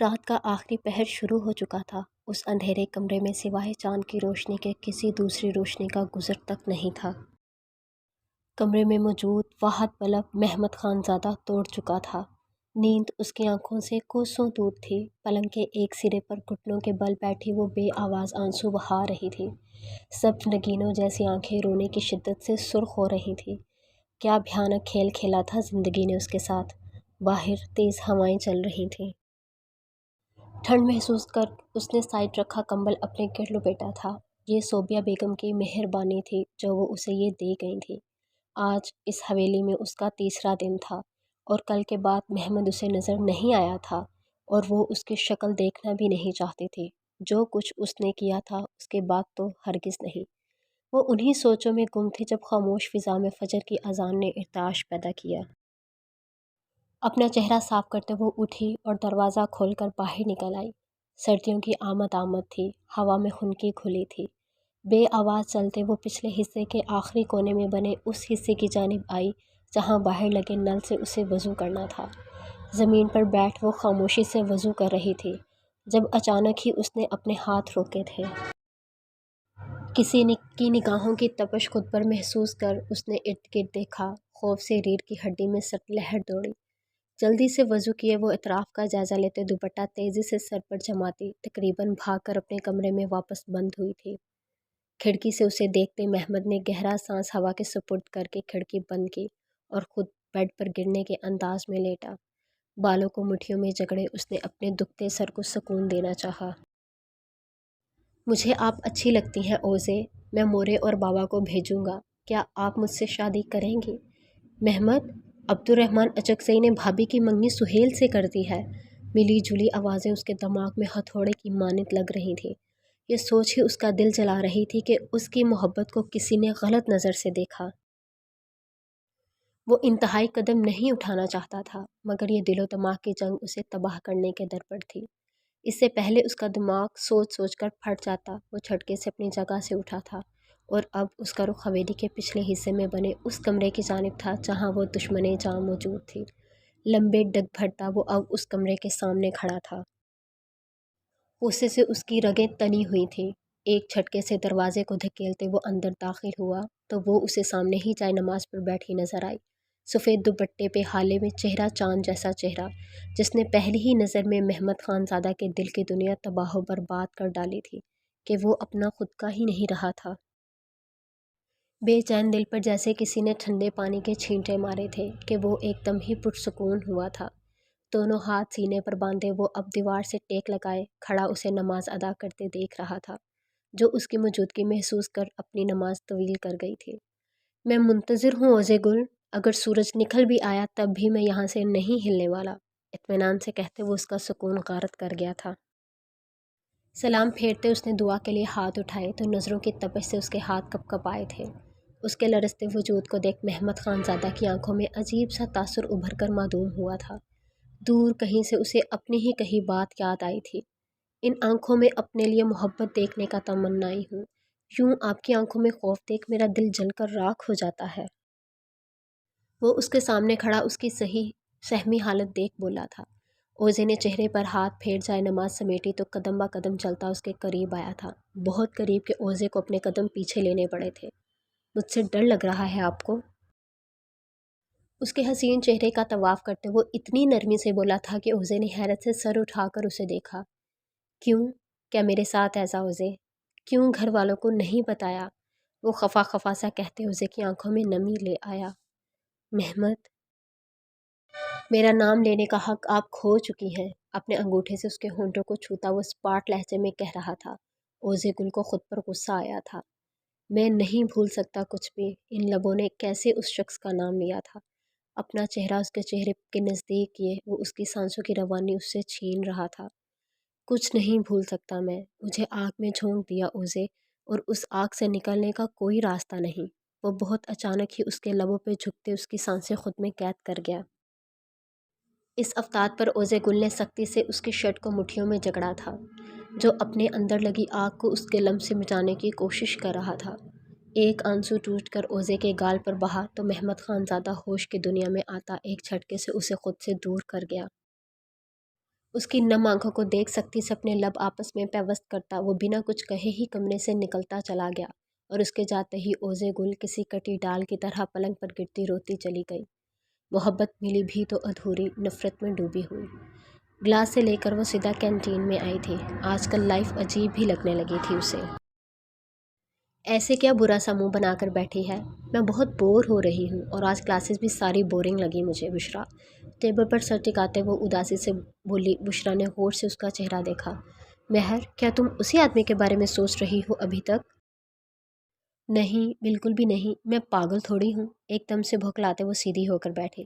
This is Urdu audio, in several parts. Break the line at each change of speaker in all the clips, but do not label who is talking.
رات کا آخری پہر شروع ہو چکا تھا۔ اس اندھیرے کمرے میں سوائے چاند کی روشنی کے کسی دوسری روشنی کا گزر تک نہیں تھا۔ کمرے میں موجود واحد بلب محمد خان زادہ توڑ چکا تھا۔ نیند اس کی آنکھوں سے کوسوں دور تھی۔ پلنگ کے ایک سرے پر گھٹنوں کے بل بیٹھی وہ بے آواز آنسو بہا رہی تھی۔ سبز نگینوں جیسی آنکھیں رونے کی شدت سے سرخ ہو رہی تھیں۔ کیا بھیانک کھیل کھیلا تھا زندگی نے اس کے ساتھ۔ باہر تیز ہوائیں چل رہی تھیں۔ ٹھنڈ محسوس کر اس نے سائڈ رکھا کمبل اپنے گرد لپیٹا تھا۔ یہ صوبیہ بیگم کی مہربانی تھی جو وہ اسے یہ دے گئی تھی۔ آج اس حویلی میں اس کا تیسرا دن تھا اور کل کے بعد محمد اسے نظر نہیں آیا تھا اور وہ اس کی شکل دیکھنا بھی نہیں چاہتی تھی۔ جو کچھ اس نے کیا تھا اس کے بعد تو ہرگز نہیں۔ وہ انہی سوچوں میں گم تھی جب خاموش فضا میں فجر کی اذان نے ارتعاش پیدا کیا۔ اپنا چہرہ صاف کرتے وہ اٹھی اور دروازہ کھول کر باہر نکل آئی۔ سردیوں کی آمد تھی۔ ہوا میں خنکی کھلی تھی۔ بے آواز چلتے وہ پچھلے حصے کے آخری کونے میں بنے اس حصے کی جانب آئی جہاں باہر لگے نل سے اسے وضو کرنا تھا۔ زمین پر بیٹھ وہ خاموشی سے وضو کر رہی تھی جب اچانک ہی اس نے اپنے ہاتھ روکے تھے۔ کسی کی نگاہوں کی تپش خود پر محسوس کر اس نے ارد گرد دیکھا۔ خوف سے ریڑھ کی ہڈی میں سرد لہر دوڑی۔ جلدی سے وضو کیے وہ اطراف کا جائزہ لیتے دوپٹہ تیزی سے سر پر جماتی تقریباً بھاگ کر اپنے کمرے میں واپس بند ہوئی تھی۔ کھڑکی سے اسے دیکھتے محمد نے گہرا سانس ہوا کے سپرد کر کے کھڑکی بند کی اور خود بیڈ پر گرنے کے انداز میں لیٹا۔ بالوں کو مٹھیوں میں جکڑے اس نے اپنے دکھتے سر کو سکون دینا چاہا۔ مجھے آپ اچھی لگتی ہیں اوزے۔ میں مورے اور بابا کو بھیجوں گا۔ کیا آپ مجھ سے شادی کریں گے؟ محمد، عبد الرحمن اچکزئی نے بھابھی کی منگنی سہیل سے کر دی ہے۔ ملی جلی آوازیں اس کے دماغ میں ہتھوڑے کی مانند لگ رہی تھیں۔ یہ سوچ ہی اس کا دل جلا رہی تھی کہ اس کی محبت کو کسی نے غلط نظر سے دیکھا۔ وہ انتہائی قدم نہیں اٹھانا چاہتا تھا مگر یہ دل و دماغ کی جنگ اسے تباہ کرنے کے در پر تھی۔ اس سے پہلے اس کا دماغ سوچ سوچ کر پھٹ جاتا۔ وہ جھٹکے سے اپنی جگہ سے اٹھا تھا اور اب اس کا رخ حویلی کے پچھلے حصے میں بنے اس کمرے کی جانب تھا جہاں وہ دشمن جاں موجود تھی۔ لمبے ڈگ بھرتا وہ اب اس کمرے کے سامنے کھڑا تھا۔ غصے سے اس کی رگیں تنی ہوئی تھیں۔ ایک جھٹکے سے دروازے کو دھکیلتے وہ اندر داخل ہوا تو وہ اسے سامنے ہی جائے نماز پر بیٹھی نظر آئی۔ سفید دوپٹے پہ حالے میں چہرہ چاند جیسا چہرہ جس نے پہلی ہی نظر میں محمد خان زادہ کے دل کی دنیا تباہ و برباد کر ڈالی تھی کہ وہ اپنا خود کا ہی نہیں رہا تھا۔ بے چین دل پر جیسے کسی نے ٹھنڈے پانی کے چھینٹے مارے تھے کہ وہ ایک دم ہی پرسکون ہوا تھا۔ دونوں ہاتھ سینے پر باندھے وہ اب دیوار سے ٹیک لگائے کھڑا اسے نماز ادا کرتے دیکھ رہا تھا جو اس کی موجودگی محسوس کر اپنی نماز طویل کر گئی تھی۔ میں منتظر ہوں اوزے گل، اگر سورج نکل بھی آیا تب بھی میں یہاں سے نہیں ہلنے والا، اطمینان سے کہتے وہ اس کا سکون غارت کر گیا تھا۔ سلام پھیرتے اس نے دعا کے لیے ہاتھ اٹھائے تو نظروں کی تپش سے اس کے ہاتھ کپ کپ آئے تھے۔ اس کے لرزتے وجود کو دیکھ محمد خان زادہ کی آنکھوں میں عجیب سا تاثر ابھر کر معدوم ہوا تھا۔ دور کہیں سے اسے اپنی ہی کہی بات یاد آئی تھی۔ ان آنکھوں میں اپنے لیے محبت دیکھنے کا تمنائی ہوں، یوں آپ کی آنکھوں میں خوف دیکھ میرا دل جل کر راکھ ہو جاتا ہے۔ وہ اس کے سامنے کھڑا اس کی صحیح سہمی حالت دیکھ بولا تھا۔ اوزے نے چہرے پر ہاتھ پھیر جائے نماز سمیٹی تو قدم با قدم چلتا اس کے قریب آیا تھا، بہت قریب کہ اوزے کو اپنے قدم پیچھے لینے پڑے تھے۔ مجھ سے ڈر لگ رہا ہے آپ کو؟ اس کے حسین چہرے کا طواف کرتے وہ اتنی نرمی سے بولا تھا کہ اوزے نے حیرت سے سر اٹھا کر اسے دیکھا۔ کیوں؟ کیا میرے ساتھ ایسا اوزے؟ کیوں گھر والوں کو نہیں بتایا؟ وہ خفا خفا سا کہتے اوزے کی آنکھوں میں نمی لے آیا۔ محمد، میرا نام لینے کا حق آپ کھو چکی ہیں۔ اپنے انگوٹھے سے اس کے ہونٹوں کو چھوتا وہ اسپاٹ لہجے میں کہہ رہا تھا۔ اوزے گل کو خود پر غصہ آیا تھا۔ میں نہیں بھول سکتا کچھ بھی، ان لبوں نے کیسے اس شخص کا نام لیا تھا۔ اپنا چہرہ اس کے چہرے کے نزدیک کیے وہ اس کی سانسوں کی روانی اس سے چھین رہا تھا۔ کچھ نہیں بھول سکتا میں، مجھے آگ میں جھونک دیا اوزے، اور اس آگ سے نکلنے کا کوئی راستہ نہیں۔ وہ بہت اچانک ہی اس کے لبوں پہ جھکتے اس کی سانسیں خود میں قید کر گیا۔ اس افتاد پر اوزے گل نے سختی سے اس کی شرٹ کو مٹھیوں میں جکڑا تھا جو اپنے اندر لگی آگ کو اس کے لم سے مٹانے کی کوشش کر رہا تھا۔ ایک آنسو ٹوٹ کر اوزے کے گال پر بہا تو محمد خان زادہ ہوش کی دنیا میں آتا ایک جھٹکے سے اسے خود سے دور کر گیا۔ اس کی نم آنکھوں کو دیکھ سکتی سے اپنے لب آپس میں پیوست کرتا وہ بنا کچھ کہے ہی کمرے سے نکلتا چلا گیا، اور اس کے جاتے ہی اوزے گل کسی کٹی ڈال کی طرح پلنگ پر گرتی روتی چلی گئی۔ محبت ملی بھی تو ادھوری، نفرت میں ڈوبی ہوئی۔ گلاس سے لے کر وہ سیدھا کینٹین میں آئی تھی۔ آج کل لائف عجیب ہی لگنے لگی تھی اسے۔ ایسے کیا برا سا منہ بنا کر بیٹھی ہے؟ میں بہت بور ہو رہی ہوں، اور آج کلاسز بھی ساری بورنگ لگی مجھے۔ بشرا ٹیبل پر سر ٹکاتے وہ اداسی سے بولی۔ بشرا نے غور سے اس کا چہرہ دیکھا۔ مہر، کیا تم اسی آدمی کے بارے میں سوچ رہی ہو ابھی تک؟ نہیں، بالکل بھی نہیں، میں پاگل تھوڑی ہوں۔ ایک دم سے بھوکلاتے وہ سیدھی ہو کر بیٹھی۔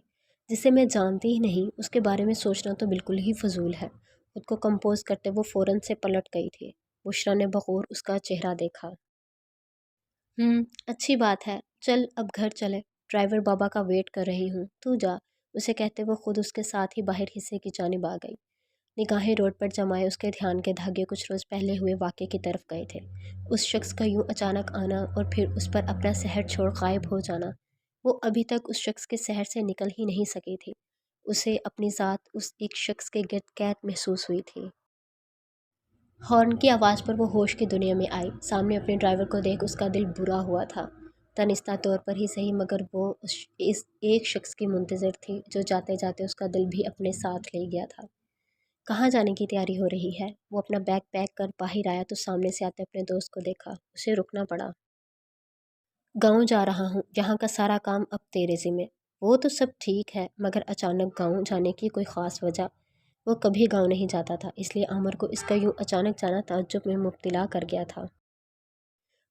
جسے میں جانتی ہی نہیں اس کے بارے میں سوچنا تو بالکل ہی فضول ہے۔ خود کو کمپوز کرتے وہ فوراً سے پلٹ گئی تھی۔ بشرا نے بغور اس کا چہرہ دیکھا۔ اچھی بات ہے، چل اب گھر چلے، ڈرائیور بابا کا ویٹ کر رہی ہوں، تو جا، اسے کہتے وہ خود اس کے ساتھ ہی باہر حصے کی جانب آ گئی۔ نگاہیں روڈ پر جمائے اس کے دھیان کے دھاگے کچھ روز پہلے ہوئے واقعے کی طرف گئے تھے۔ اس شخص کا یوں اچانک آنا اور پھر اس پر اپنا سحر چھوڑ غائب ہو جانا۔ وہ ابھی تک اس شخص کے سحر سے نکل ہی نہیں سکی تھی۔ اسے اپنی ذات اس ایک شخص کے گرد قید محسوس ہوئی تھی۔ ہارن کی آواز پر وہ ہوش کی دنیا میں آئی۔ سامنے اپنے ڈرائیور کو دیکھ اس کا دل برا ہوا تھا، دانستہ طور پر ہی صحیح، مگر وہ اس ایک شخص کی منتظر تھی جو جاتے جاتے اس کا دل بھی اپنے ساتھ لے گیا تھا۔ کہاں جانے کی تیاری ہو رہی ہے؟ وہ اپنا بیگ پیک کر باہر آیا تو سامنے سے آتے اپنے دوست کو دیکھا۔ اسے رکنا پڑا۔ گاؤں جا رہا ہوں، یہاں کا سارا کام اب تیرے ذمے۔ وہ تو سب ٹھیک ہے، مگر اچانک گاؤں جانے کی کوئی خاص وجہ؟ وہ کبھی گاؤں نہیں جاتا تھا، اس لیے عامر کو اس کا یوں اچانک جانا تعجب میں مبتلا کر گیا تھا۔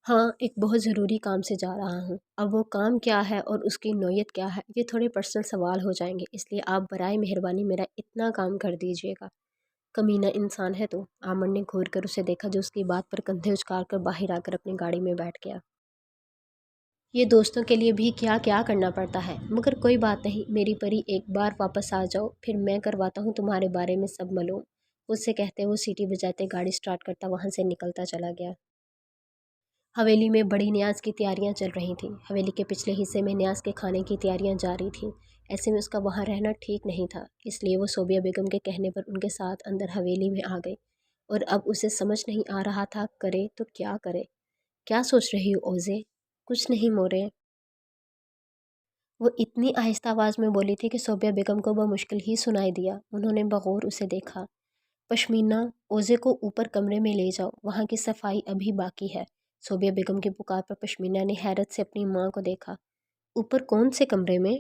ہاں، ایک بہت ضروری کام سے جا رہا ہوں۔ اب وہ کام کیا ہے اور اس کی نوعیت کیا ہے، یہ تھوڑے پرسنل سوال ہو جائیں گے، اس لیے آپ برائے مہربانی میرا اتنا کام کر دیجیے گا۔ کمینہ انسان ہے تو۔ عامر نے گھور کر اسے دیکھا جو اس کی بات پر کندھے اچکار کر باہر آ کر اپنی گاڑی میں بیٹھ گیا۔ یہ دوستوں کے لیے بھی کیا کیا کرنا پڑتا ہے، مگر کوئی بات نہیں میری پری، ایک بار واپس آ جاؤ، پھر میں کرواتا ہوں تمہارے بارے میں سب معلوم۔ اس سے کہتے وہ سیٹی بجاتے گاڑی سٹارٹ کرتا وہاں سے نکلتا چلا گیا۔ حویلی میں بڑی نیاز کی تیاریاں چل رہی تھیں۔ حویلی کے پچھلے حصے میں نیاز کے کھانے کی تیاریاں جاری تھیں۔ ایسے میں اس کا وہاں رہنا ٹھیک نہیں تھا، اس لیے وہ صوبیہ بیگم کے کہنے پر ان کے ساتھ اندر حویلی میں آ گئی، اور اب اسے سمجھ نہیں آ رہا تھا کرے تو کیا کرے۔ کیا سوچ رہی ہو اوزے؟ کچھ نہیں مورے۔ وہ اتنی آہستہ آواز میں بولی تھی کہ صوبیہ بیگم کو بمشکل ہی سنائی دیا۔ انہوں نے بغور اسے دیکھا۔ پشمینہ، اوزے کو اوپر کمرے میں لے جاؤ، وہاں کی صفائی ابھی باقی ہے۔ صوبیہ بیگم کی پکار پر پشمینہ نے حیرت سے اپنی ماں کو دیکھا۔ اوپر کون سے کمرے میں؟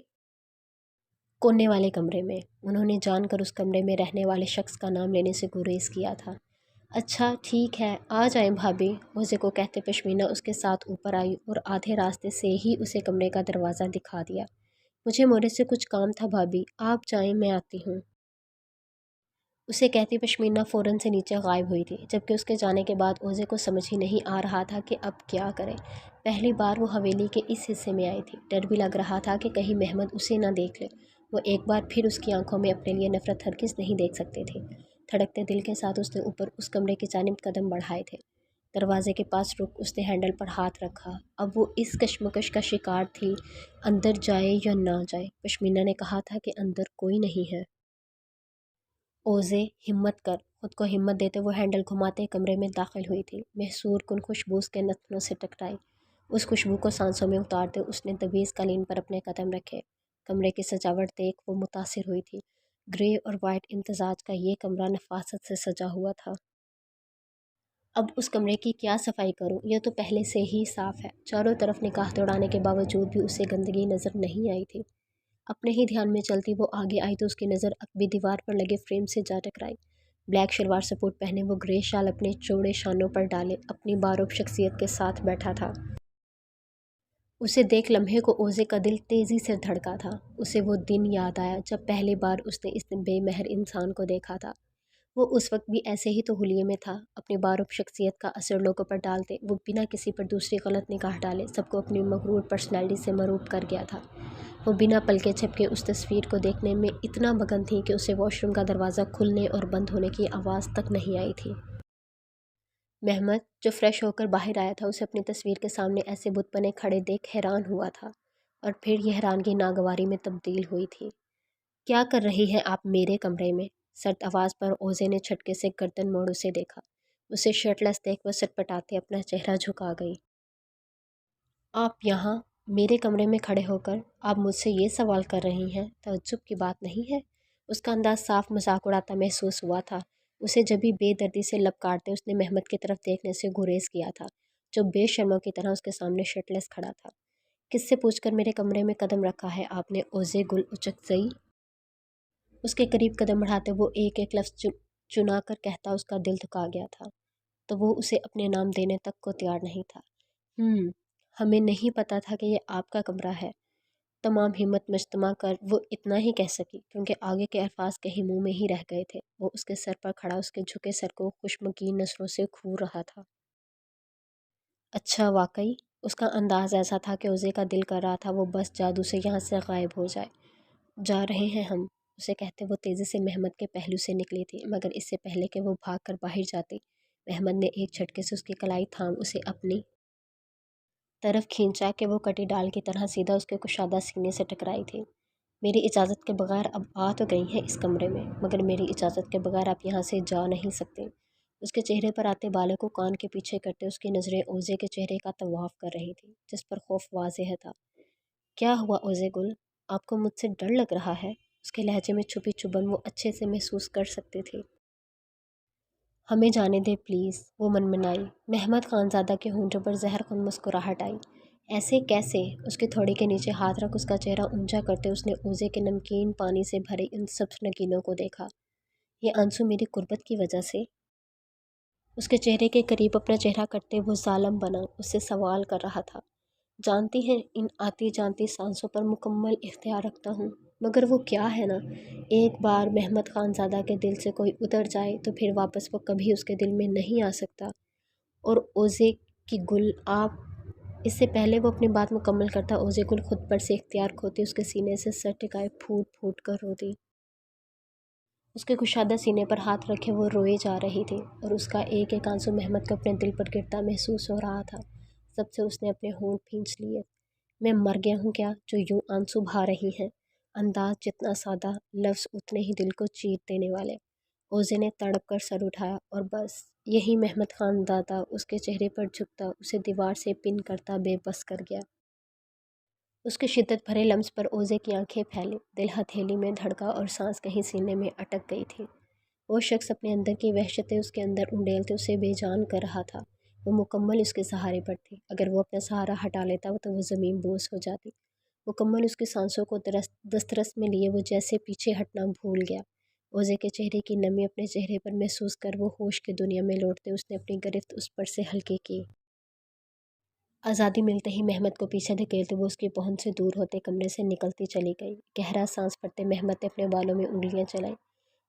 کونے والے کمرے میں۔ انہوں نے جان کر اس کمرے میں رہنے والے شخص کا نام لینے سے گریز کیا تھا۔ اچھا ٹھیک ہے، آ جائیں بھابھی، اوزے کو کہتے پشمینہ اس کے ساتھ اوپر آئی اور آدھے راستے سے ہی اسے کمرے کا دروازہ دکھا دیا۔ مجھے مورے سے کچھ کام تھا بھابھی، آپ جائیں میں آتی ہوں۔ اسے کہتی پشمینہ فوراً سے نیچے غائب ہوئی تھی، جبکہ اس کے جانے کے بعد اوزے کو سمجھ ہی نہیں آ رہا تھا کہ اب کیا کرے۔ پہلی بار وہ حویلی کے اس حصے میں آئی تھی، ڈر بھی لگ رہا تھا کہ کہیں محمد اسے نہ دیکھ لے۔ وہ ایک بار پھر اس کی آنکھوں میں اپنے لیے نفرت ہرگز نہیں دیکھ سکتی تھی۔ دھڑکتے دل کے ساتھ اس نے اوپر اس کمرے کی جانب قدم بڑھائے تھے۔ دروازے کے پاس رک اس نے ہینڈل پر ہاتھ رکھا۔ اب وہ اس کشمکش کا شکار تھی، اندر جائے یا نہ جائے۔ پشمینہ نے کہا تھا کہ اندر کوئی نہیں ہے۔ اوزے، ہمت کر۔ خود کو ہمت دیتے وہ ہینڈل گھماتے کمرے میں داخل ہوئی تھی۔ محصور کن خوشبو اس کے نتنوں سے ٹکرائی۔ اس خوشبو کو سانسوں میں اتارتے اس نے تبیز قالین پر اپنے قدم رکھے۔ کمرے کی سجاوٹ دیکھ وہ متاثر ہوئی تھی۔ گرے اور وائٹ امتزاج کا یہ کمرہ نفاست سے سجا ہوا تھا۔ اب اس کمرے کی کیا صفائی کروں، یہ تو پہلے سے ہی صاف ہے۔ چاروں طرف نگاہ دوڑانے کے باوجود بھی اسے گندگی نظر نہیں آئی تھی۔ اپنے ہی دھیان میں چلتی وہ آگے آئی تو اس کی نظر عقبی دیوار پر لگے فریم سے جا ٹکرائی۔ بلیک شلوار سپوٹ پہنے وہ گرے شال اپنے چوڑے شانوں پر ڈالے اپنی باروب شخصیت کے ساتھ بیٹھا تھا۔ اسے دیکھ لمحے کو اوزے کا دل تیزی سے دھڑکا تھا۔ اسے وہ دن یاد آیا جب پہلی بار اس نے اس بے مہر انسان کو دیکھا تھا۔ وہ اس وقت بھی ایسے ہی تو حلیے میں تھا، اپنی باروب شخصیت کا اثر لوگوں پر ڈالتے وہ بنا کسی پر دوسری غلط نگاہ ڈالے سب کو اپنی مغرور پرسنالٹی سے مروب کر گیا تھا۔ وہ بنا پلکے جھپکے اس تصویر کو دیکھنے میں اتنا مگن تھی کہ اسے واش روم کا دروازہ کھلنے اور بند ہونے کی آواز تک نہیں آئی تھی۔ محمد، جو فریش ہو کر باہر آیا تھا، اسے اپنی تصویر کے سامنے ایسے بت بنے کھڑے دیکھ حیران ہوا تھا، اور پھر یہ حیرانگی ناگواری میں تبدیل ہوئی تھی۔ کیا کر رہی ہیں آپ میرے کمرے میں؟ سرد آواز پر اوزے نے چھٹکے سے گردن موڑ اسے دیکھا۔ اسے شرٹلیس دیکھ وہ سٹپٹاتے اپنا چہرہ جھکا گئی۔ آپ یہاں میرے کمرے میں کھڑے ہو کر آپ مجھ سے یہ سوال کر رہی ہیں، تعجب کی بات نہیں ہے؟ اس کا انداز صاف مذاق اڑاتا محسوس ہوا تھا۔ اسے جب بھی بے دردی سے لب کاٹتے اس نے مہمت کی طرف دیکھنے سے گریز کیا تھا، جو بے شرموں کی طرح اس کے سامنے شرٹلیس کھڑا تھا۔ کس سے پوچھ کر میرے کمرے میں قدم رکھا ہے آپ نے اوزے گل اچکزئی؟ اس کے قریب قدم بڑھاتے وہ ایک ایک لفظ چنا کر کہتا اس کا دل دکھا گیا تھا، تو وہ اسے اپنے نام دینے تک کو تیار نہیں تھا۔ ہمیں نہیں پتا تھا کہ یہ آپ کا کمرہ ہے۔ تمام ہمت مجتمع کر وہ اتنا ہی کہہ سکی، کیونکہ آگے کے الفاظ کہیں منہ میں ہی رہ گئے تھے۔ وہ اس کے سر پر کھڑا اس کے جھکے سر کو خوشمگین نظروں سے گھور رہا تھا۔ اچھا واقعی؟ اس کا انداز ایسا تھا کہ اوزے کا دل کر رہا تھا وہ بس جادو سے یہاں سے غائب ہو جائے۔ جا رہے ہیں ہم، اسے کہتے وہ تیزی سے مہمت کے پہلو سے نکلی تھی، مگر اس سے پہلے کہ وہ بھاگ کر باہر جاتی، مہمت نے ایک جھٹکے سے اس کی کلائی تھام اسے اپنی طرف کھینچا کہ وہ کٹی ڈال کی طرح سیدھا اس کے کشادہ سینے سے ٹکرائی تھی۔ میری اجازت کے بغیر اب آ تو گئی ہیں اس کمرے میں، مگر میری اجازت کے بغیر آپ یہاں سے جا نہیں سکتے۔ اس کے چہرے پر آتے بالوں کو کان کے پیچھے کرتے اس کی نظریں اوزے کے چہرے کا طواف کر رہی تھی، جس پر خوف واضح تھا۔ کیا ہوا اوزے گل؟ آپ کو مجھ سے ڈر لگ رہا ہے؟ اس کے لہجے میں چھپی چبھن وہ اچھے سے محسوس کر سکتی تھی۔ ہمیں جانے دے پلیز، وہ منمنائی۔ مہمت خانزادہ کے ہونٹوں پر زہر خون مسکراہٹ آئی۔ ایسے کیسے؟ اس کی تھوڑی کے نیچے ہاتھ رکھ اس کا چہرہ اونچا کرتے اس نے اوزے کے نمکین پانی سے بھرے ان سبز نگینوں کو دیکھا۔ یہ آنسو میری غربت کی وجہ سے؟ اس کے چہرے کے قریب اپنا چہرہ کرتے وہ ظالم بنا اس سے سوال کر رہا تھا۔ جانتی ہیں ان آتی جانتی سانسوں پر مکمل اختیار رکھتا ہوں، مگر وہ کیا ہے نا، ایک بار مہمت خانزادہ کے دل سے کوئی اتر جائے تو پھر واپس وہ کبھی اس کے دل میں نہیں آ سکتا۔ اور اوزے کی گل آپ، اس سے پہلے وہ اپنی بات مکمل کرتا اوزے گل خود پر سے اختیار کھوتی اس کے سینے سے سر ٹکائے پھوٹ پھوٹ کر روتی۔ اس کے کشادہ سینے پر ہاتھ رکھے وہ روئے جا رہی تھی، اور اس کا ایک ایک آنسو مہمت کو اپنے دل پر گرتا محسوس ہو رہا تھا۔ سب سے اس نے اپنے ہونٹ بھینچ لیے۔ میں مر گیا ہوں کیا جو یوں آنسو بہا رہی ہیں؟ انداز جتنا سادہ، لفظ اتنے ہی دل کو چیر دینے والے۔ اوزے نے تڑپ کر سر اٹھایا اور بس یہی مہمت خانزادہ اس کے چہرے پر جھکتا اسے دیوار سے پن کرتا بے بس کر گیا۔ اس کے شدت بھرے لمس پر اوزے کی آنکھیں پھیلیں، دل ہتھیلی میں دھڑکا اور سانس کہیں سینے میں اٹک گئی تھی۔ وہ شخص اپنے اندر کی وحشتیں اس کے اندر انڈیلتے اسے بے جان کر رہا تھا۔ وہ مکمل اس کے سہارے پر تھی، اگر وہ اپنا سہارا ہٹا لیتا تو وہ زمین بوس ہو جاتی۔ مکمل اس کی سانسوں کو دسترس میں لیے وہ جیسے پیچھے ہٹنا بھول گیا۔ اوزے کے چہرے کی نمی اپنے چہرے پر محسوس کر وہ ہوش کی دنیا میں لوٹتے اس نے اپنی گرفت اس پر سے ہلکی کی۔ آزادی ملتے ہی مہمت کو پیچھے دھکیلتے وہ اس کی پہنچ سے دور ہوتے کمرے سے نکلتی چلی گئی۔ گہرا سانس پڑتے مہمت نے اپنے بالوں میں انگلیاں چلائیں۔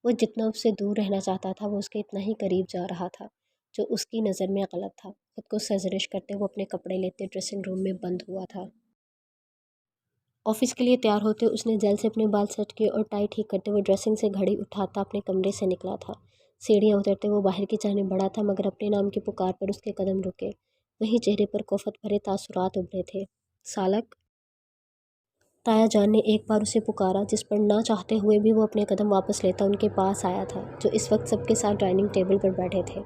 وہ جتنا اس سے دور رہنا چاہتا تھا وہ اس کے اتنا ہی قریب جا رہا تھا، جو اس کی نظر میں غلط تھا۔ خود کو سرزنش کرتے وہ اپنے کپڑے لیتے ڈریسنگ روم میں بند ہوا تھا۔ آفس کے لیے تیار ہوتے اس نے جیل سے اپنے بال سیٹ کیے اور ٹائی ٹھیک کرتے وہ ڈریسنگ سے گھڑی اٹھاتا اپنے کمرے سے نکلا تھا۔ سیڑھیاں اترتے وہ باہر کی جانب بڑھا تھا، مگر اپنے نام کی پکار پر اس کے قدم رکے۔ وہیں چہرے پر کوفت بھرے تاثرات ابھرے تھے۔ سالک! تایا جان نے ایک بار اسے پکارا، جس پر نہ چاہتے ہوئے بھی وہ اپنے قدم واپس لیتا ان کے پاس آیا تھا، جو اس وقت سب کے ساتھ ڈائننگ ٹیبل پر بیٹھے تھے۔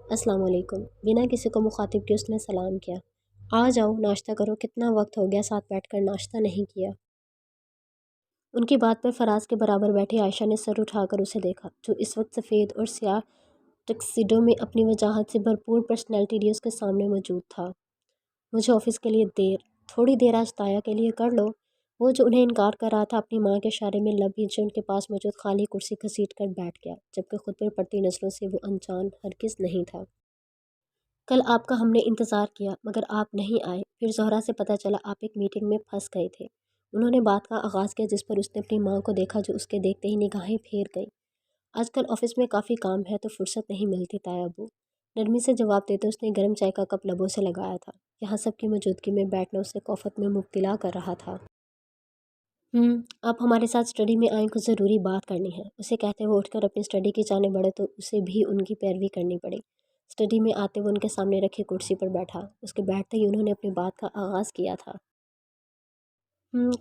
السلام علیکم! بنا کسی کو مخاطب کیے اس نے سلام کیا۔ آ جاؤ ناشتہ کرو، کتنا وقت ہو گیا ساتھ بیٹھ کر ناشتہ نہیں کیا۔ ان کی بات پر فراز کے برابر بیٹھی عائشہ نے سر اٹھا کر اسے دیکھا، جو اس وقت سفید اور سیاہ ٹکسیڈو میں اپنی وجاہت سے بھرپور پرسنالٹی لیے اس کے سامنے موجود تھا۔ مجھے آفس کے لیے دیر، تھوڑی دیر آج تایا کے لیے کر لو۔ وہ جو انہیں انکار کر رہا تھا اپنی ماں کے اشارے میں لب بھینچے ان کے پاس موجود خالی کرسی گھسیٹ کر بیٹھ گیا، جبکہ خود پر پڑتی نظروں سے وہ انجان ہرگز نہیں تھا۔ کل آپ کا ہم نے انتظار کیا مگر آپ نہیں آئے، پھر زہرا سے پتہ چلا آپ ایک میٹنگ میں پھنس گئے تھے۔ انہوں نے بات کا آغاز کیا، جس پر اس نے اپنی ماں کو دیکھا جو اس کے دیکھتے ہی نگاہیں پھیر گئی۔ آج کل آفس میں کافی کام ہے تو فرصت نہیں ملتی تایا ابو، نرمی سے جواب دیتے اس نے گرم چائے کا کپ لبوں سے لگایا تھا۔ یہاں سب کی موجودگی میں بیٹھنا اسے کوفت میں مبتلا کر رہا تھا۔ آپ ہمارے ساتھ اسٹڈی میں آئیں، کچھ ضروری بات کرنی ہے، اسے کہتے وہ اٹھ کر اپنی اسٹڈی کی جانب بڑھے تو اسے بھی ان کی پیروی کرنی پڑی۔ اسٹڈی میں آتے وہ ان کے سامنے رکھی کرسی پر بیٹھا۔ اس کے بیٹھتے ہی انہوں نے اپنی بات کا آغاز کیا تھا۔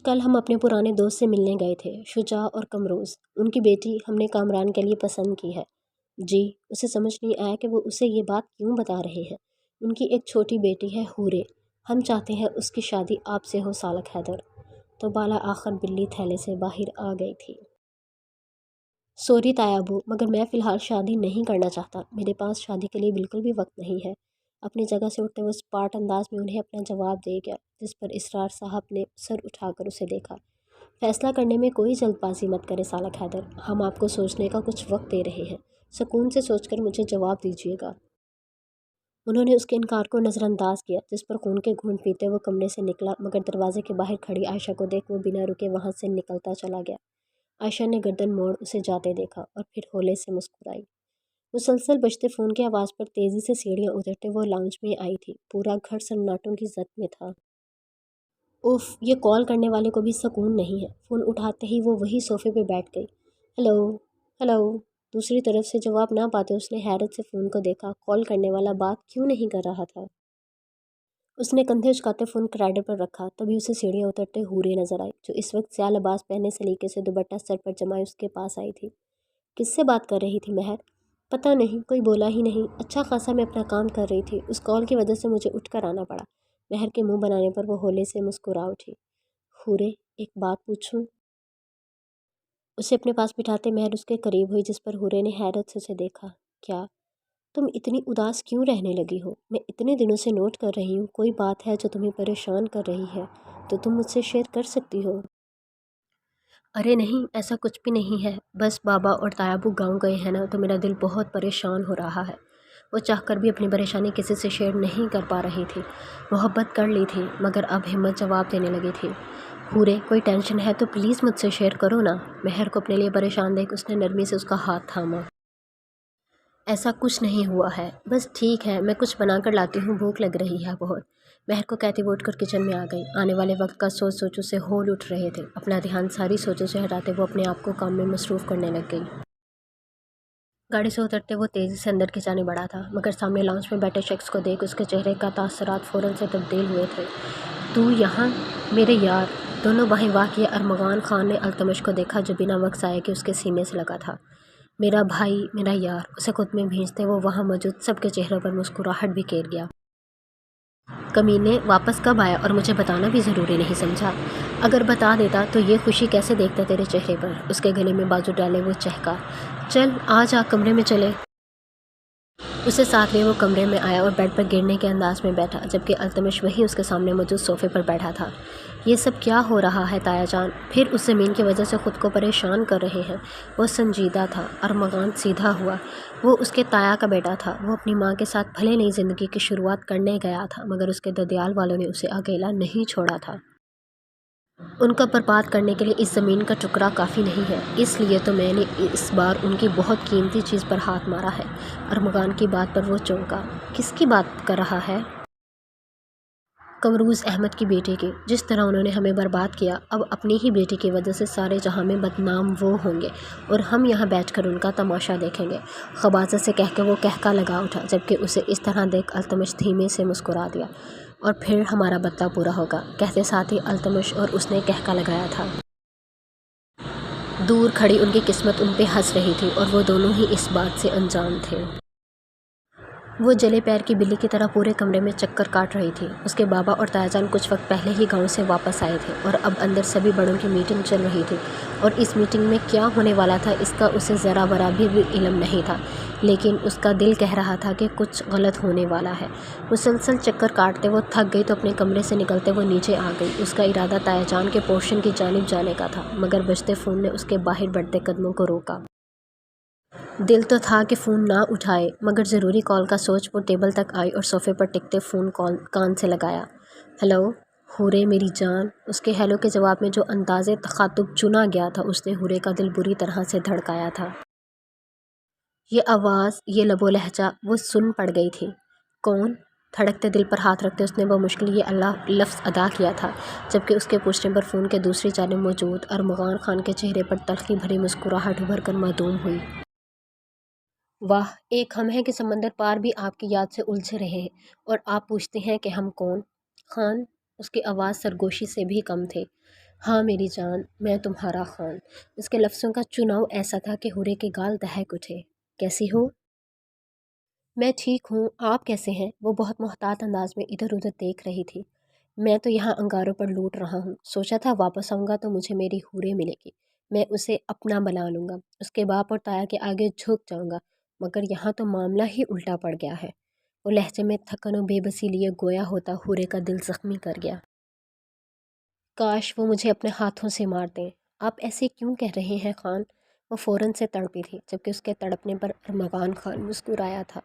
کل ہم اپنے پرانے دوست سے ملنے گئے تھے، شجاع اور کمروز۔ ان کی بیٹی ہم نے کامران کے لیے پسند کی ہے۔ جی؟ اسے سمجھ نہیں آیا کہ وہ اسے یہ بات کیوں بتا رہے ہیں۔ ان کی ایک چھوٹی بیٹی ہے، حورے۔ ہم چاہتے ہیں اس کی شادی آپ سے ہو سالک حیدر۔ تو بالا آخر بلی تھیلے سے باہر آ گئی تھی۔ سوری تایا ابو، مگر میں فی الحال شادی نہیں کرنا چاہتا۔ میرے پاس شادی کے لیے بالکل بھی وقت نہیں ہے۔ اپنی جگہ سے اٹھتے وہ سپاٹ انداز میں انہیں اپنا جواب دے گیا، جس پر اسرار صاحب نے سر اٹھا کر اسے دیکھا۔ فیصلہ کرنے میں کوئی جلد بازی مت کرے سالک حیدر، ہم آپ کو سوچنے کا کچھ وقت دے رہے ہیں۔ سکون سے سوچ کر مجھے جواب دیجیے گا۔ انہوں نے اس کے انکار کو نظر انداز کیا، جس پر خون کے گھونٹ پیتے وہ کمرے سے نکلا، مگر دروازے کے باہر کھڑی عائشہ کو دیکھ وہ بنا رکے وہاں سے نکلتا چلا گیا۔ عائشہ نے گردن موڑ اسے جاتے دیکھا اور پھر ہولے سے مسکرائی۔ مسلسل بجتے فون کی آواز پر تیزی سے سیڑھیاں اترتے وہ لاؤنج میں آئی تھی۔ پورا گھر سناٹوں کی زد میں تھا۔ اوف، یہ کال کرنے والے کو بھی سکون نہیں ہے۔ فون اٹھاتے ہی وہ وہی صوفے پہ بیٹھ گئی۔ ہیلو ہیلو، دوسری طرف سے جواب نہ پاتے اس نے حیرت سے فون کو دیکھا۔ کال کرنے والا بات کیوں نہیں کر رہا تھا؟ اس نے کندھے اچکاتے فون کرائڈر پر رکھا، تبھی اسے سیڑھیاں اترتے حورے نظر آئی، جو اس وقت سیاہ لباس پہنے سلیقے سے دوپٹہ سر پر جمائے اس کے پاس آئی تھی۔ کس سے بات کر رہی تھی مہر؟ پتہ نہیں، کوئی بولا ہی نہیں۔ اچھا خاصا میں اپنا کام کر رہی تھی، اس کال کی وجہ سے مجھے اٹھ کر آنا پڑا۔ مہر کے منہ بنانے پر وہ ہولے سے مسکرا اٹھی۔ حورے، ایک بات پوچھوں؟ اسے اپنے پاس بٹھاتے مہر اس کے قریب ہوئی، جس پر حورے نے حیرت سے اسے دیکھا۔ کیا تم اتنی اداس کیوں رہنے لگی ہو؟ میں اتنے دنوں سے نوٹ کر رہی ہوں، کوئی بات ہے جو تمہیں پریشان کر رہی ہے تو تم مجھ سے شیئر کر سکتی ہو۔ ارے نہیں، ایسا کچھ بھی نہیں ہے، بس بابا اور تایابو گاؤں گئے ہیں نا، تو میرا دل بہت پریشان ہو رہا ہے۔ وہ چاہ کر بھی اپنی پریشانی کسی سے شیئر نہیں کر پا رہی تھی۔ محبت کر لی تھی، مگر اب ہمت جواب دینے لگی تھی۔ حورے، کوئی ٹینشن ہے تو پلیز مجھ سے شیئر کرو نا۔ مہر کو اپنے لیے پریشان دیکھ اس نے نرمی سے اس کا ہاتھ تھاما۔ ایسا کچھ نہیں ہوا ہے، بس ٹھیک ہے، میں کچھ بنا کر لاتی ہوں، بھوک لگ رہی ہے بہت۔ مہر کو کہتی وہ اٹھ کر کچن میں آ گئی۔ آنے والے وقت کا سوچ سوچ اسے ہول اٹھ رہے تھے۔ اپنا دھیان ساری سوچوں سے ہٹاتے وہ اپنے آپ کو کام میں مصروف کرنے لگ گئی۔ گاڑی سے اترتے وہ تیزی سے اندر کی جانب بڑھا تھا، مگر سامنے لاؤنج میں بیٹھے شخص کو دیکھ اس کے چہرے کا تاثرات فوراً سے تبدیل ہوئے تھے۔ تو یہاں؟ میرے یار! دونوں باہیں واہ کیے ارمغان خان نے التمش کو دیکھا، جو بنا وقت ضائع کے اس کے سینے سے لگا تھا۔ میرا بھائی، میرا یار! اسے خود میں بھیجتے وہ وہاں موجود سب کے چہروں پر مسکراہٹ بھی کھیر گیا۔ کمینے، واپس کب آیا اور مجھے بتانا بھی ضروری نہیں سمجھا؟ اگر بتا دیتا تو یہ خوشی کیسے دیکھتا تیرے چہرے پر؟ اس کے گلے میں بازو ڈالے وہ چہکا۔ چل آ جا، کمرے میں چلے۔ اسے ساتھ لیے وہ کمرے میں آیا اور بیڈ پر گرنے کے انداز میں بیٹھا، جبکہ التمش وہی اس کے سامنے موجود صوفے پر بیٹھا تھا۔ یہ سب کیا ہو رہا ہے تایا جان؟ پھر اس زمین کی وجہ سے خود کو پریشان کر رہے ہیں؟ وہ سنجیدہ تھا۔ ارمغان سیدھا ہوا۔ وہ اس کے تایا کا بیٹا تھا۔ وہ اپنی ماں کے ساتھ بھلے نئی زندگی کی شروعات کرنے گیا تھا، مگر اس کے ددیال والوں نے اسے اکیلا نہیں چھوڑا تھا۔ ان کو برباد کرنے کے لیے اس زمین کا ٹکڑا کافی نہیں ہے، اس لیے تو میں نے اس بار ان کی بہت قیمتی چیز پر ہاتھ مارا ہے۔ ارمغان کی بات پر وہ چونکا۔ کس کی بات کر رہا ہے؟ کمروز احمد کی بیٹی کی۔ جس طرح انہوں نے ہمیں برباد کیا، اب اپنی ہی بیٹی کی وجہ سے سارے جہاں میں بدنام وہ ہوں گے اور ہم یہاں بیٹھ کر ان کا تماشا دیکھیں گے۔ خباثت سے کہہ کے وہ کہکا لگا اٹھا، جبکہ اسے اس طرح دیکھ التمش دھیمے سے مسکرا دیا۔ اور پھر ہمارا بدلہ پورا ہوگا، کہتے ساتھ ہی التمش اور اس نے کہکا لگایا تھا۔ دور کھڑی ان کی قسمت ان پہ ہنس رہی تھی اور وہ دونوں ہی اس بات سے انجان تھے۔ وہ جلے پیر کی بلی کی طرح پورے کمرے میں چکر کاٹ رہی تھی۔ اس کے بابا اور تایا جان کچھ وقت پہلے ہی گاؤں سے واپس آئے تھے اور اب اندر سبھی بڑوں کی میٹنگ چل رہی تھی، اور اس میٹنگ میں کیا ہونے والا تھا اس کا اسے ذرا برابر بھی علم نہیں تھا، لیکن اس کا دل کہہ رہا تھا کہ کچھ غلط ہونے والا ہے۔ مسلسل چکر کاٹتے وہ تھک گئی تو اپنے کمرے سے نکلتے وہ نیچے آ گئی۔ اس کا ارادہ تایا جان کے پورشن کی جانب جانے کا تھا، مگر بجتے فون نے اس کے باہر بڑھتے قدموں کو روکا۔ دل تو تھا کہ فون نہ اٹھائے، مگر ضروری کال کا سوچ وہ ٹیبل تک آئی اور صوفے پر ٹکتے فون کان سے لگایا۔ ہیلو حورے میری جان! اس کے ہیلو کے جواب میں جو انداز تخاطب چنا گیا تھا، اس نے حورے کا دل بری طرح سے دھڑکایا تھا۔ یہ آواز، یہ لب و لہجہ، وہ سن پڑ گئی تھی۔ کون؟ دھڑکتے دل پر ہاتھ رکھتے اس نے بمشکل یہ اللہ لفظ ادا کیا تھا، جبکہ اس کے پوچھنے پر فون کے دوسری جانب موجود ارمغان خان کے چہرے پر تلخی بھری مسکراہٹ ابھر کر معدوم ہوئی۔ واہ، ایک ہم ہیں کہ سمندر پار بھی آپ کی یاد سے الجھ رہے ہیں، اور آپ پوچھتے ہیں کہ ہم کون؟ خان اس کی آواز سرگوشی سے بھی کم تھی۔ ہاں میری جان، میں تمہارا خان۔ اس کے لفظوں کا چناؤ ایسا تھا کہ حورے کے گال دہک اٹھے۔ کیسی ہو؟ میں ٹھیک ہوں، آپ کیسے ہیں؟ وہ بہت محتاط انداز میں ادھر ادھر دیکھ رہی تھی۔ میں تو یہاں انگاروں پر لوٹ رہا ہوں، سوچا تھا واپس آؤں گا تو مجھے میری حورے ملے گی، میں اسے اپنا بنا لوں گا، اس کے باپ اور تایا کے آگے جھک جاؤں گا، مگر یہاں تو معاملہ ہی الٹا پڑ گیا ہے۔ وہ لہجے میں تھکن و بے بسی لیے گویا ہوتا حورے کا دل زخمی کر گیا۔ کاش وہ مجھے اپنے ہاتھوں سے مار دیں۔ آپ ایسے کیوں کہہ رہے ہیں خان؟ وہ فوراً سے تڑپی تھی، جبکہ اس کے تڑپنے پر ارمغان خان مسکرایا تھا۔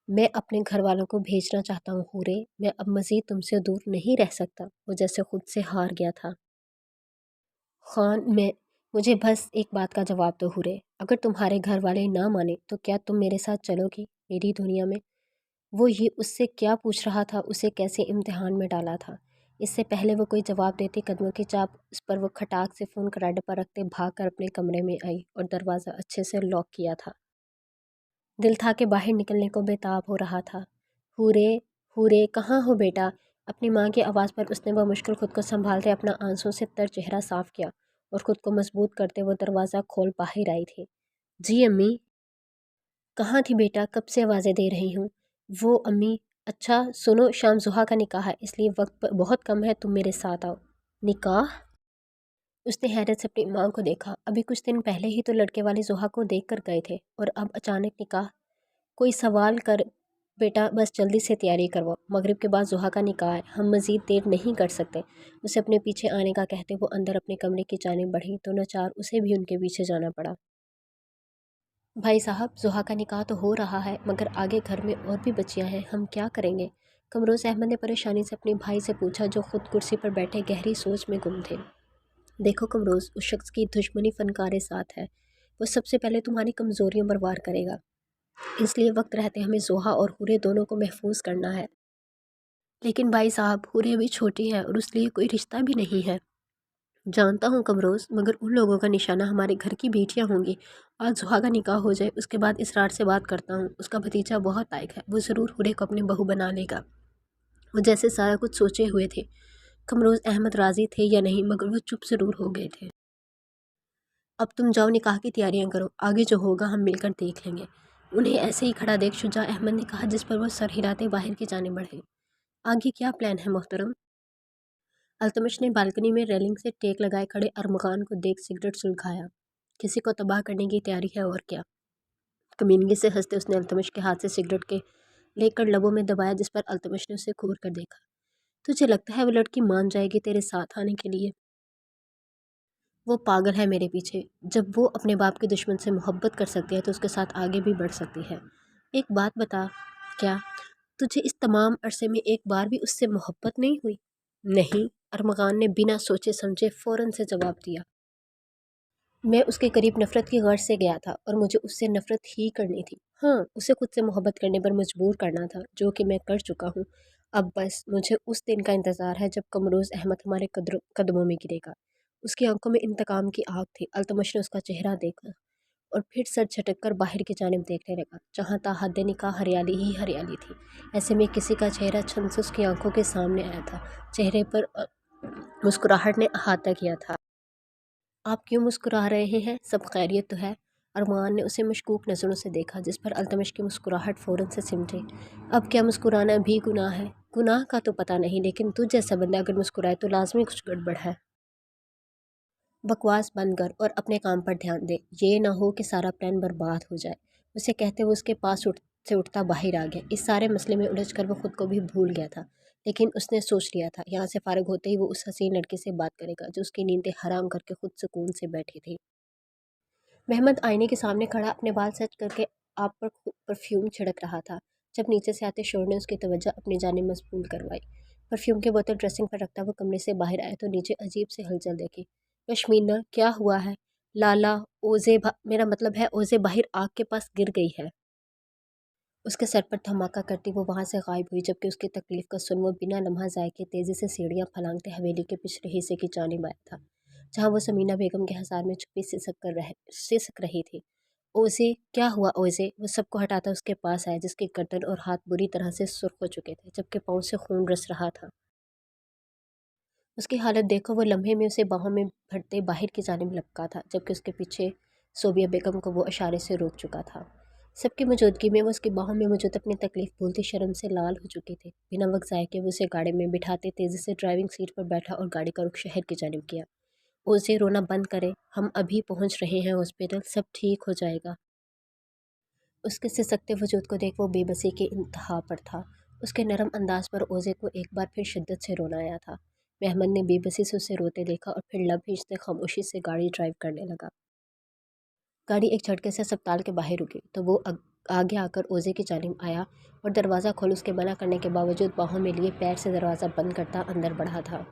میں اپنے گھر والوں کو بھیجنا چاہتا ہوں حورے، میں اب مزید تم سے دور نہیں رہ سکتا۔ وہ جیسے خود سے ہار گیا تھا۔ خان، مجھے بس ایک بات کا جواب دو حورے، اگر تمہارے گھر والے نہ مانے تو کیا تم میرے ساتھ چلو گی میری دنیا میں؟ وہ یہ اس سے کیا پوچھ رہا تھا، اسے کیسے امتحان میں ڈالا تھا؟ اس سے پہلے وہ کوئی جواب دیتی، قدموں کی چاپ اس پر وہ کھٹاک سے فون کراڈے پر رکھتے بھاگ کر اپنے کمرے میں آئی اور دروازہ اچھے سے لاک کیا تھا۔ دل تھا کہ باہر نکلنے کو بے تاب ہو رہا تھا۔ حورے، حورے کہاں ہو بیٹا؟ اپنی ماں کی آواز پر اس نے وہ مشکل خود کو سنبھالتے اپنا آنسوں سے تر چہرہ صاف کیا اور خود کو مضبوط کرتے وہ دروازہ کھول باہر آئی تھی۔ جی امی۔ کہاں تھی بیٹا؟ کب سے آوازیں دے رہی ہوں۔ وہ امی، اچھا سنو، شام زحا کا نکاح ہے، اس لیے وقت بہت کم ہے، تم میرے ساتھ آؤ۔ نکاح؟ اس نے حیرت سے اپنی ماں کو دیکھا۔ ابھی کچھ دن پہلے ہی تو لڑکے والے زحا کو دیکھ کر گئے تھے اور اب اچانک نکاح؟ کوئی سوال کر بیٹا، بس جلدی سے تیاری کرواؤ، مغرب کے بعد زحا کا نکاح ہے، ہم مزید دیر نہیں کر سکتے۔ اسے اپنے پیچھے آنے کا کہتے وہ اندر اپنے کمرے کی جانب بڑھی تو ناچار اسے بھی ان کے پیچھے جانا پڑا۔ بھائی صاحب، زحا کا نکاح تو ہو رہا ہے، مگر آگے گھر میں اور بھی بچیاں ہیں، ہم کیا کریں گے؟ قمروز احمد نے پریشانی سے اپنے بھائی سے پوچھا، جو خود کرسی پر بیٹھے گہری سوچ میں گم تھے۔ دیکھو قمروز، اس شخص کی دشمنی فنکار ساتھ ہے، وہ سب سے پہلے تمہاری کمزوریوں پر وار کرے گا، اس لیے وقت رہتے ہمیں زحا اور حورے دونوں کو محفوظ کرنا ہے۔ لیکن بھائی صاحب، حورے ابھی چھوٹی ہے اور اس لیے کوئی رشتہ بھی نہیں ہے۔ جانتا ہوں قمروز، مگر ان لوگوں کا نشانہ ہمارے گھر کی بیٹیاں ہوں گی۔ آج زحا کا نکاح ہو جائے، اس کے بعد اسرار سے بات کرتا ہوں، اس کا بھتیجا بہت لائق ہے، وہ ضرور حورے کو اپنی بہو بنا لے گا۔ وہ جیسے سارا کچھ سوچے ہوئے تھے۔ قمروز احمد راضی تھے یا نہیں، مگر وہ چپ ضرور ہو گئے تھے۔ اب تم جاؤ نکاح کی تیاریاں کرو، آگے جو ہوگا ہم مل کر دیکھ لیں گے۔ انہیں ایسے ہی کھڑا دیکھ شجاع احمد نے کہا، جس پر وہ سر ہلاتے باہر کی جانب بڑھے۔ آگے کیا پلان ہے محترم؟ التمش نے بالکنی میں ریلنگ سے ٹیک لگائے کھڑے ارمغان کو دیکھ سگریٹ سلگایا۔ کسی کو تباہ کرنے کی تیاری ہے اور کیا؟ کمینگی سے ہنستے اس نے التمش کے ہاتھ سے سگریٹ کے لے کر لبوں میں دبایا، جس پر التمش نے اسے گھور کر دیکھا۔ تجھے لگتا ہے وہ لڑکی مان جائے گی تیرے ساتھ آنے کے لیے؟ وہ پاگل ہے میرے پیچھے، جب وہ اپنے باپ کے دشمن سے محبت کر سکتی ہے تو اس کے ساتھ آگے بھی بڑھ سکتی ہے۔ ایک بات بتا، کیا تجھے اس تمام عرصے میں ایک بار بھی اس سے محبت نہیں ہوئی؟ نہیں، ارمغان نے بنا سوچے سمجھے فوراً سے جواب دیا۔ میں اس کے قریب نفرت کی غرض سے گیا تھا اور مجھے اس سے نفرت ہی کرنی تھی۔ ہاں، اسے خود سے محبت کرنے پر مجبور کرنا تھا، جو کہ میں کر چکا ہوں۔ اب بس مجھے اس دن کا انتظار ہے جب قمروز احمد ہمارے قدموں میں گرے گا۔ اس کی آنکھوں میں انتقام کی آگ تھی۔ التمش نے اس کا چہرہ دیکھا اور پھر سر جھٹک کر باہر کی جانب دیکھنے لگا، جہاں تا حد نکاح ہریالی ہی ہریالی تھی۔ ایسے میں کسی کا چہرہ چھن سے اس کی آنکھوں کے سامنے آیا تھا۔ چہرے پر مسکراہٹ نے احاطہ کیا تھا۔ آپ کیوں مسکرا رہے ہیں؟ سب خیریت تو ہے؟ ارمغان نے اسے مشکوک نظروں سے دیکھا، جس پر التمش کی مسکراہٹ فوراً سے سمٹی۔ اب کیا مسکرانا بھی گناہ ہے؟ گناہ کا تو پتہ نہیں، لیکن تجھ جیسا بندہ اگر مسکرائے تو لازمی کچھ گڑبڑ ہے۔ بکواس بند کر اور اپنے کام پر دھیان دے، یہ نہ ہو کہ سارا پلان برباد ہو جائے۔ اسے کہتے وہ اس کے پاس سے اٹھتا باہر آ گیا۔ اس سارے مسئلے میں الجھ کر وہ خود کو بھی بھول گیا تھا، لیکن اس نے سوچ لیا تھا یہاں سے فارغ ہوتے ہی وہ اس حسین لڑکی سے بات کرے گا جو اس کی نیندیں حرام کر کے خود سکون سے بیٹھی تھی۔ محمد آئینے کے سامنے کھڑا اپنے بال سیٹ کر کے آپ پر پرفیوم چھڑک رہا تھا، جب نیچے سے آتے شور نے اس کی توجہ اپنی جانب مبذول کروائی۔ پرفیوم کی بوتل ڈریسنگ پر رکھتا وہ کمرے سے باہر آیا تو نیچے عجیب سے ہلچل دیکھی۔ پشمینہ، کیا ہوا ہے؟ لالا، میرا مطلب ہے اوزے باہر آگ کے پاس گر گئی ہے۔ اس کے سر پر دھماکہ کرتی وہ وہاں سے غائب ہوئی، جبکہ اس کی تکلیف کا سن وہ بنا لمحہ ضائع کیے تیزی سے سیڑھیاں پھلانگتے حویلی کے پچھلے حصے کی جانب آیا تھا، جہاں وہ سمینہ بیگم کے ہزار میں چھپی سسک رہی تھی۔ اوزے، کیا ہوا اوزے؟ وہ سب کو ہٹاتا اس کے پاس آیا، جس کی گردن اور ہاتھ بری طرح سے سرخ ہو چکے تھے، جبکہ پاؤں سے خون رس رہا تھا۔ اس کی حالت دیکھو وہ لمحے میں اسے باہوں میں بھرتے باہر کی جانب لپکا تھا، جبکہ اس کے پیچھے صوبیہ بیگم کو وہ اشارے سے روک چکا تھا۔ سب کی موجودگی میں وہ اس کی باہوں میں موجود اپنی تکلیف بھولتی شرم سے لال ہو چکی تھے۔ بنا وقت ضائع کیے وہ اسے گاڑی میں بٹھاتے تیزی سے ڈرائیونگ سیٹ پر بیٹھا اور گاڑی کا رخ شہر کی جانب کیا۔ اسے رونا بند کرے، ہم ابھی پہنچ رہے ہیں ہاسپٹل، سب ٹھیک ہو جائے گا۔ اس کے سسکتے وجود کو دیکھ وہ بے بسی کی انتہا پر تھا۔ اس کے نرم انداز پر اوزے کو ایک بار پھر شدت سے رونا آیا تھا۔ محمد نے بے بسی سے اسے روتے دیکھا اور پھر لب کھینچتے خاموشی سے گاڑی ڈرائیو کرنے لگا۔ گاڑی ایک جھٹکے سے اسپتال کے باہر رکی تو وہ آگے آ کر اوزے کی جانب آیا اور دروازہ کھول اس کے منع کرنے کے باوجود باہوں میں لیے پیر سے دروازہ بند کرتا اندر بڑھا تھا۔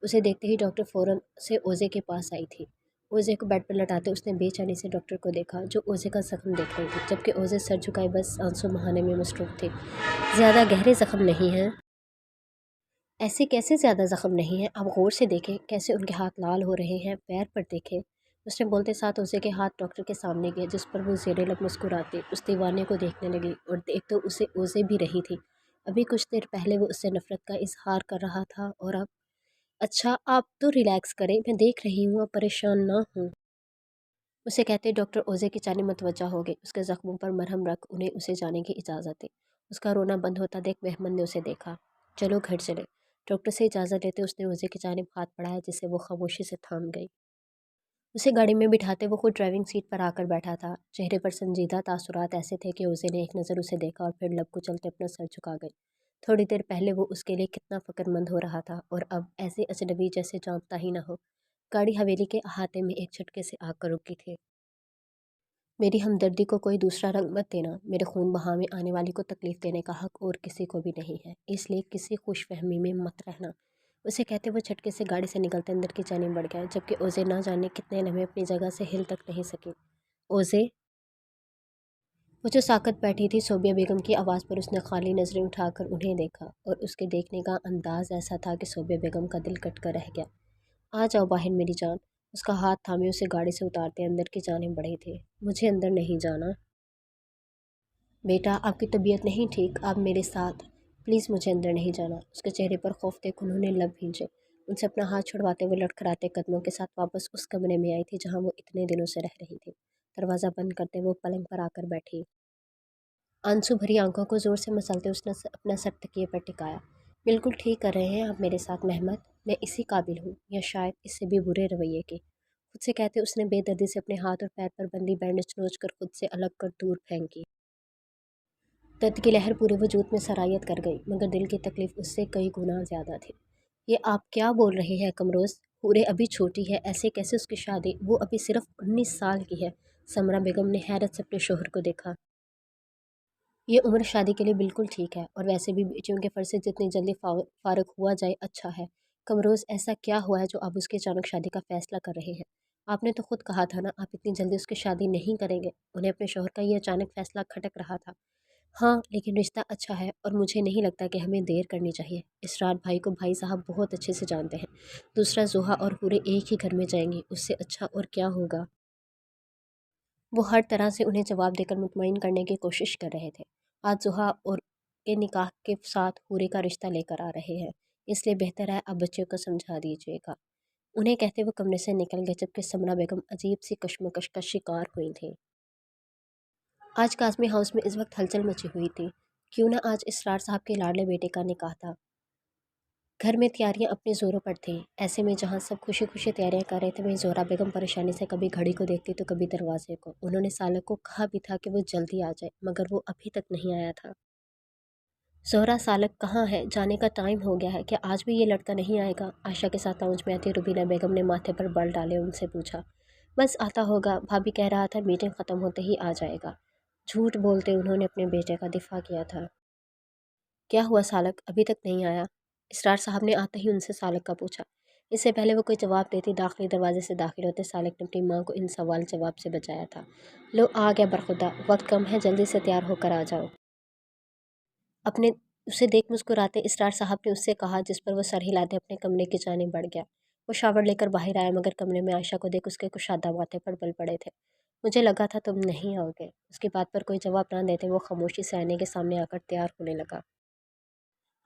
اسے دیکھتے ہی ڈاکٹر فوراً سے اوزے کے پاس آئی تھی۔ اوزے کو بیڈ پر لٹاتے اس نے بے چینی سے ڈاکٹر کو دیکھا، جو اوزے کا زخم دیکھ رہی تھی، جبکہ اوزے سر جھکائے بس آنسو بہانے میں مصروف تھے۔ زیادہ گہرے زخم نہیں ہیں؟ ایسے کیسے زیادہ زخم نہیں ہیں؟ آپ غور سے دیکھیں کیسے ان کے ہاتھ لال ہو رہے ہیں، پیر پر دیکھیں۔ اس نے بولتے ساتھ اوزے کے ہاتھ ڈاکٹر کے سامنے گئے، جس پر وہ زیر لب مسکراتی اس دیوانے کو دیکھنے لگی، اور دیکھ تو اسے اوزے بھی رہی تھی۔ ابھی کچھ دیر پہلے وہ اس سے نفرت کا اظہار کر رہا تھا، اور اب… اچھا آپ تو ریلیکس کریں، میں دیکھ رہی ہوں، آپ پریشان نہ ہوں۔ اسے کہتے ڈاکٹر اوزے کی جانب متوجہ ہو گئے۔ اس کے زخموں پر مرہم رکھ انہیں اسے جانے کی اجازت دی۔ اس کا رونا بند ہوتا دیکھ محمد نے اسے دیکھا۔ چلو گھر چلے۔ ڈاکٹر سے اجازت لیتے اس نے اوزے کی جانب ہاتھ بڑھایا، جسے وہ خاموشی سے تھام گئی۔ اسے گاڑی میں بٹھاتے وہ خود ڈرائیونگ سیٹ پر آ کر بیٹھا تھا۔ چہرے پر سنجیدہ تاثرات ایسے تھے کہ اوزے نے ایک نظر اسے دیکھا اور پھر لب کچلتے اپنا سر جھکا گئی۔ تھوڑی دیر پہلے وہ اس کے لیے کتنا فکر مند ہو رہا تھا، اور اب ایسے اجنبی جیسے جانتا ہی نہ ہو۔ گاڑی حویلی کے احاطے میں ایک جھٹکے سے آ کر رکی تھی۔ میری ہمدردی کو کوئی دوسرا رنگ مت دینا، میرے خون بہا میں آنے والی کو تکلیف دینے کا حق اور کسی کو بھی نہیں ہے، اس لیے کسی خوش فہمی میں مت رہنا۔ اسے کہتے وہ جھٹکے سے گاڑی سے نکلتے اندر کی جانب بڑھ گیا، جبکہ اوزے نہ جانے کتنے لمحے اپنی جگہ سے ہل تک نہیں سکی۔ اوزے! وہ جو ساکت بیٹھی تھی، صوبیہ بیگم کی آواز پر اس نے خالی نظریں اٹھا کر انہیں دیکھا، اور اس کے دیکھنے کا انداز ایسا تھا کہ صوبیہ بیگم کا دل کٹ کر رہ گیا۔ آ جاؤ باہر میری جان۔ اس کا ہاتھ تھامے اسے گاڑی سے اتارتے اندر کی جانب بڑھے تھے۔ مجھے اندر نہیں جانا بیٹا، آپ کی طبیعت نہیں ٹھیک، آپ میرے ساتھ، پلیز مجھے اندر نہیں جانا۔ اس کے چہرے پر خوف دیکھ انہوں نے لب بھینچے۔ ان سے اپنا ہاتھ چھڑواتے ہوئے لڑکھڑاتے قدموں کے ساتھ واپس اس کمرے میں آئی تھی جہاں وہ اتنے دنوں سے رہ رہی تھی۔ دروازہ بند کرتے وہ پلنگ پر آ کر بیٹھی۔ آنسو بھری آنکھوں کو زور سے مسلتے اس نے اپنا سر تکیے پر ٹکایا۔ بالکل ٹھیک کر رہے ہیں آپ میرے ساتھ محمد، میں اسی قابل ہوں، یا شاید اس سے بھی برے رویے کے۔ خود سے کہتے اس نے بے دردی سے اپنے ہاتھ اور پیر پر بندی بینڈیج نوچ کر خود سے الگ کر دور پھینکی۔ درد کی لہر پورے وجود میں سرایت کر گئی، مگر دل کی تکلیف اس سے کئی گنا زیادہ تھی۔ یہ آپ کیا بول رہے ہیں قمروز؟ حورے ابھی چھوٹی ہے، ایسے کیسے اس کی شادی؟ وہ ابھی صرف 19 سال کی ہے۔ سمرا بیگم نے حیرت سے اپنے شوہر کو دیکھا۔ یہ عمر شادی کے لیے بالکل ٹھیک ہے، اور ویسے بھی بیٹیوں کے فرض سے جتنی جلدی فارغ ہوا جائے اچھا ہے۔ قمروز ایسا کیا ہوا ہے جو آپ اس کے اچانک شادی کا فیصلہ کر رہے ہیں؟ آپ نے تو خود کہا تھا نا آپ اتنی جلدی اس کی شادی نہیں کریں گے۔ انہیں اپنے شوہر کا یہ اچانک فیصلہ کھٹک رہا تھا۔ ہاں لیکن رشتہ اچھا ہے، اور مجھے نہیں لگتا کہ ہمیں دیر کرنی چاہیے۔ اسرار بھائی کو بھائی صاحب بہت اچھے سے جانتے ہیں۔ دوسرا زوہا اور حورے ایک ہی گھر میں جائیں گی، اس سے اچھا اور کیا ہوگا؟ وہ ہر طرح سے انہیں جواب دے کر مطمئن کرنے کی کوشش کر رہے تھے۔ آج زوہا اور کے نکاح کے ساتھ حورے کا رشتہ لے کر آ رہے ہیں، اس لیے بہتر ہے آپ بچے کو سمجھا دیجیے گا۔ انہیں کہتے وہ کمرے سے نکل گئے، جبکہ سمرا بیگم عجیب سی کشمکش کا شکار ہوئی تھیں۔ آج کاظمی ہاؤس میں اس وقت ہلچل مچی ہوئی تھی، کیوں نہ آج اسرار صاحب کے لاڈلے بیٹے کا نکاح تھا۔ گھر میں تیاریاں اپنے زوروں پر تھیں، ایسے میں جہاں سب خوشی خوشی تیاریاں کر رہے تھے، وہیں زہرا بیگم پریشانی سے کبھی گھڑی کو دیکھتی تو کبھی دروازے کو۔ انہوں نے سالک کو کہا بھی تھا کہ وہ جلدی آ جائے، مگر وہ ابھی تک نہیں آیا تھا۔ زہرا سالک کہاں ہے؟ جانے کا ٹائم ہو گیا ہے، کیا آج بھی یہ لڑکا نہیں آئے گا؟ عائشہ کے ساتھ لاؤنج میں آتی روبینہ بیگم نے ماتھے پر بل ڈالے ان سے پوچھا۔ بس آتا ہوگا، بھابھی کہہ رہا تھا میٹنگ ختم ہوتے ہی آ جائے گا۔ جھوٹ بولتے انہوں نے اپنے بیٹے کا دفاع کیا تھا۔ کیا ہوا سالک ابھی تک نہیں آیا؟ اسرار صاحب نے آتے ہی ان سے سالک کا پوچھا۔ اس سے پہلے وہ کوئی جواب دیتی، داخلی دروازے سے داخل ہوتے سالک نے اپنی ماں کو ان سوال جواب سے بچایا تھا۔ لو آ گیا برخدا، وقت کم ہے، جلدی سے تیار ہو کر آ جاؤ۔ اپنے اسے دیکھ مسکراتے اسرار صاحب نے اس سے کہا، جس پر وہ سر ہلاتے اپنے کمرے کی جانب بڑھ گیا۔ وہ شاور لے کر باہر آیا، مگر کمرے میں عائشہ کو دیکھ اس کے کشادہ ماتھے پر بل پڑے تھے۔ مجھے لگا تھا تم نہیں آؤ گے۔ اس کی بات پر کوئی جواب نہ دیتے وہ خاموشی سے آئینے کے سامنے آ کر تیار ہونے لگا۔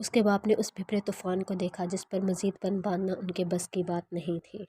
اس کے باپ نے اس بھپرے طوفان کو دیکھا جس پر مزید پن باندھنا ان کے بس کی بات نہیں تھی۔